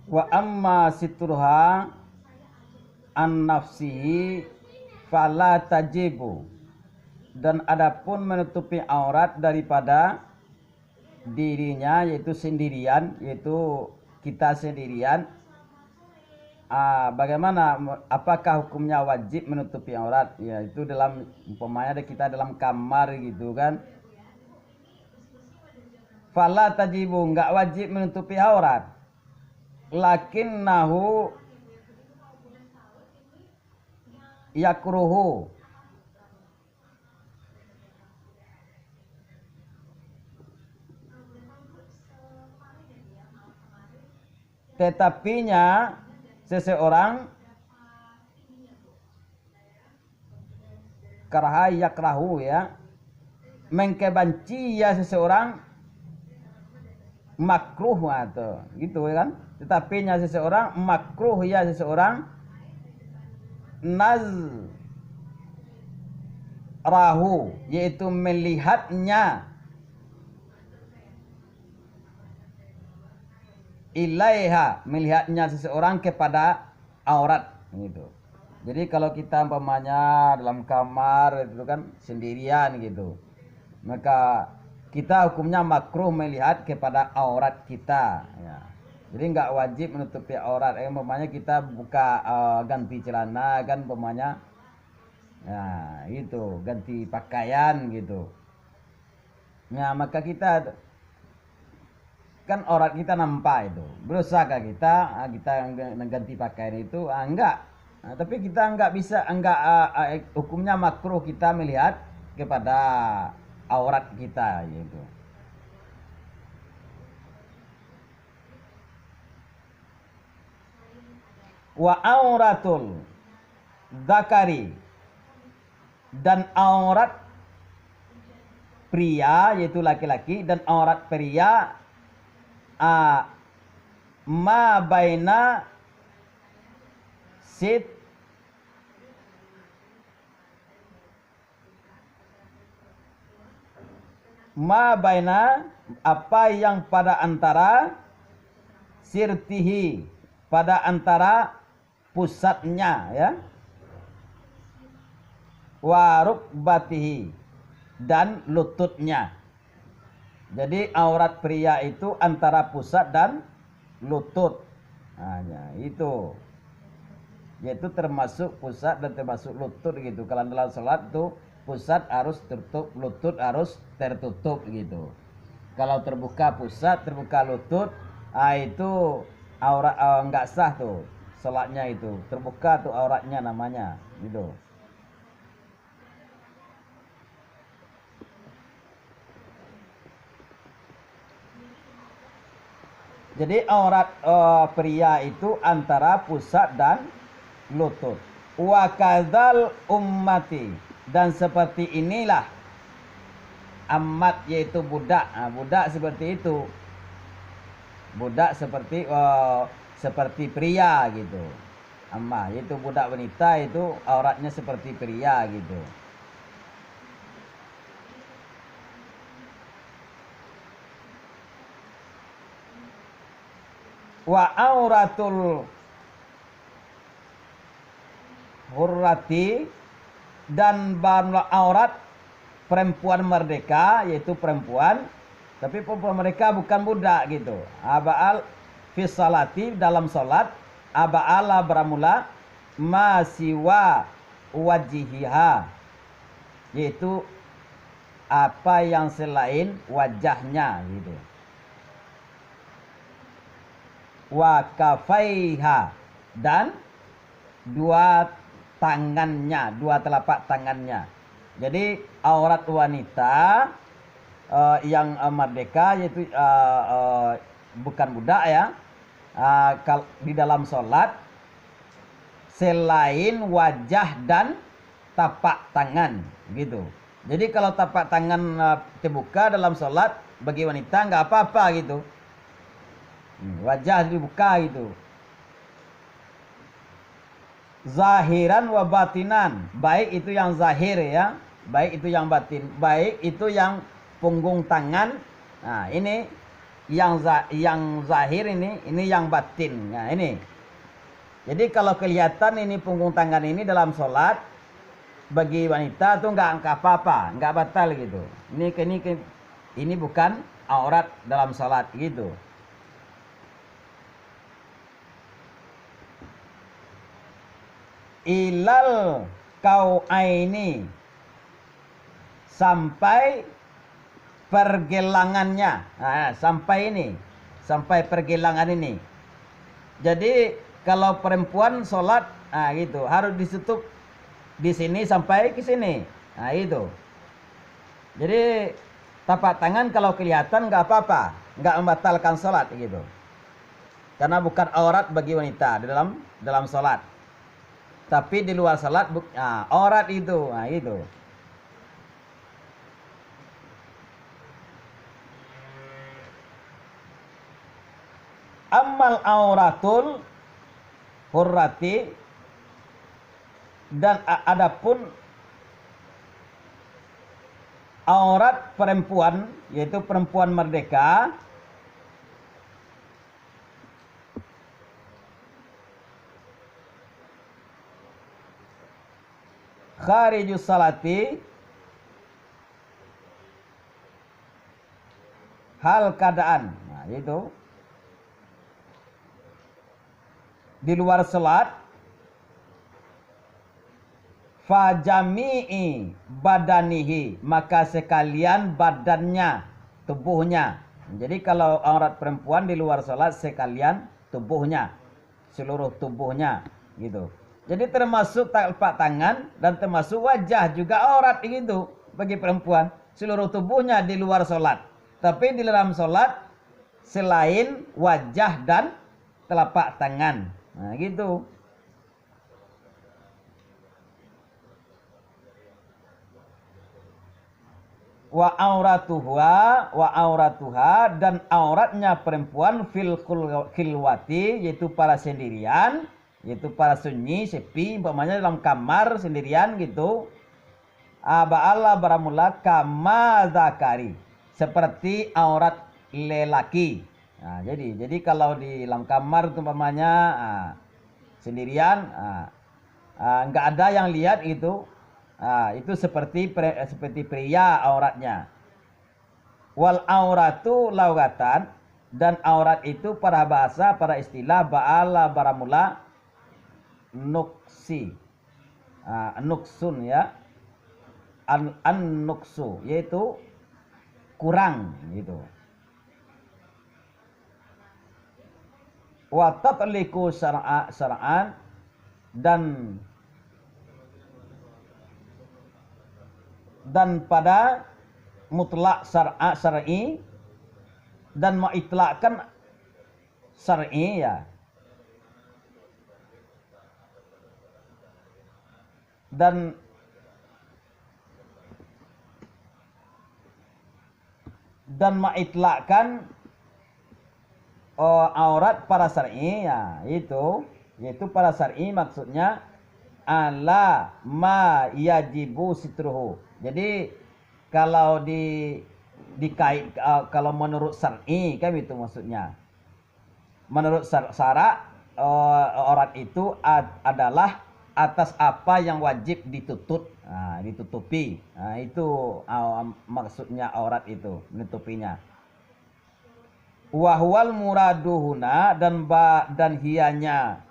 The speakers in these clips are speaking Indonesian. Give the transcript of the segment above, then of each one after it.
Wa amma siturha an nafsihi fala tajibu, dan adapun menutupi aurat daripada dirinya, yaitu sendirian, yaitu kita sendirian, bagaimana, apakah hukumnya wajib menutupi aurat? Ya, itu dalam umpamanya kita dalam kamar gitu kan, fala tajibu, enggak wajib menutupi aurat, lakinnahu yakruhu, tetapinya seseorang karaha yakrahu, ya, mengkebanci ya seseorang, makruh atau gitu kan, tetapinya seseorang makruh ya seseorang, nazrahu, yaitu melihatnya, ilaiha, melihatnya seseorang kepada aurat gitu. Jadi kalau kita umpamanya dalam kamar itu kan sendirian gitu, maka kita hukumnya makruh melihat kepada aurat kita, ya. Jadi nggak wajib menutupi aurat. Umpamanya kita buka ganti celana kan umpamanya, nah itu ganti pakaian gitu. Nah maka kita kan aurat kita nampak itu, berusahakah kita ganti pakaian itu? Enggak. Nah, tapi kita enggak bisa, hukumnya makruh kita melihat kepada aurat kita gitu. Wa auratul dzakari, dan aurat pria yaitu laki-laki, dan aurat pria ma baina sit ma baina, apa yang pada antara sirtihi, pada antara pusatnya, ya, wa rukbatihi, dan lututnya. Jadi aurat pria itu antara pusat dan lutut. Nah, itu yaitu termasuk pusat dan termasuk lutut gitu. Kalau dalam sholat itu pusat harus tertutup, lutut harus tertutup gitu. Kalau terbuka pusat, terbuka lutut, itu aurat enggak sah tuh sholatnya, itu terbuka tuh auratnya namanya gitu. Jadi aurat pria itu antara pusat dan lutut. Wa kadzal ummati, dan seperti inilah amat, yaitu budak. Nah, budak seperti itu. Budak seperti pria gitu. Amma, yaitu budak wanita itu auratnya seperti pria gitu. Wa auratul hurrati, dan aurat perempuan merdeka, yaitu perempuan, tapi perempuan mereka bukan budak gitu. Aba'al fi salati, dalam salat, aba'ala beramula ma siwa wajihiha, yaitu apa yang selain wajahnya gitu. Wa kafaiha, dan dua tangannya, dua telapak tangannya. Jadi aurat wanita yang merdeka, yaitu bukan budak ya, di dalam sholat selain wajah dan tapak tangan gitu. Jadi kalau tapak tangan terbuka dalam sholat bagi wanita nggak apa-apa gitu. Wajah dibuka gitu. Zahiran wa batinan, baik itu yang zahir ya, baik itu yang batin, baik itu yang punggung tangan. Nah ini yang zahir ini yang batin. Nah, ini. Jadi kalau kelihatan ini punggung tangan ini dalam sholat bagi wanita tuh nggak apa-apa, nggak batal gitu. Ini bukan aurat dalam sholat gitu. Ilal kau aini, sampai pergelangannya. Nah, sampai pergelangan ini. Jadi kalau perempuan sholat, nah gitu, harus ditutup di sini sampai ke sini. Nah itu. Jadi tapak tangan kalau kelihatan nggak apa-apa, nggak membatalkan sholat gitu. Karena bukan aurat bagi wanita di dalam sholat. Tapi di luar sholat, aurat itu. Nah itu. Amal auratul hurrati, dan adapun aurat perempuan, yaitu perempuan merdeka, kharijus salati, hal keadaan. Nah, itu di luar salat, fajami'i badanihi, maka sekalian badannya, tubuhnya. Jadi kalau aurat perempuan di luar salat sekalian tubuhnya, seluruh tubuhnya gitu. Jadi termasuk telapak tangan dan termasuk wajah juga aurat gitu bagi perempuan, seluruh tubuhnya di luar salat. Tapi di dalam salat selain wajah dan telapak tangan. Nah, gitu. Wa auratuha, dan auratnya perempuan fil khilwati, yaitu para sendirian, yaitu para sunyi, sepi, umpamanya dalam kamar sendirian gitu. Ba'ala baramula kama zakari, seperti aurat lelaki. Nah, jadi kalau di dalam kamar itu umpamanya sendirian, nggak ada yang lihat itu, itu seperti pria auratnya. Wal auratu laugatan, dan aurat itu pada bahasa, pada istilah ba'ala baramula nuksi, nuksun ya, an nuksu, yaitu kurang gitu. Wa tatliku syar'an, dan pada mutlak syar'i, dan mengitlakkan syar'i ya, dan mengitlakkan aurat para syar'i ya, yaitu para syar'i maksudnya ala ma yajibu sitruhu. Jadi kalau dikait, kalau menurut syar'i kan itu maksudnya. Menurut syara, aurat itu adalah atas apa yang wajib ditutupi. Nah, itu maksudnya aurat itu, menutupinya. Wahwal muraduhuna, dan hianya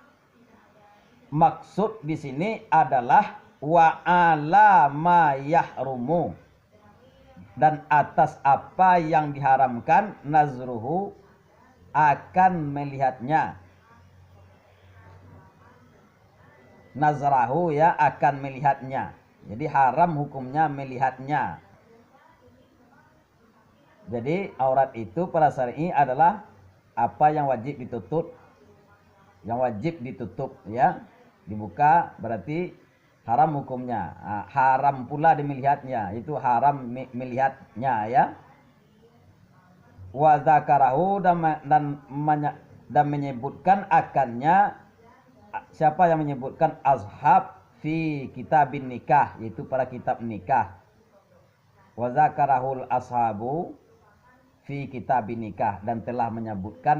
maksud di sini adalah wa ala ma yahrumu, dan atas apa yang diharamkan, nazruhu, akan melihatnya, nazrahu ya, akan melihatnya. Jadi haram hukumnya melihatnya. Jadi aurat itu pada syar'i adalah apa yang wajib ditutup, ya. Dibuka berarti haram hukumnya. Haram pula dimelihatnya, itu haram melihatnya ya. Wa dzakarahu, dan menyebutkan akannya, siapa yang menyebutkan, ashab fi kitabin nikah, yaitu pada kitab nikah. Wa dzakarahul ashabu fi kitab nikah, dan telah menyebutkan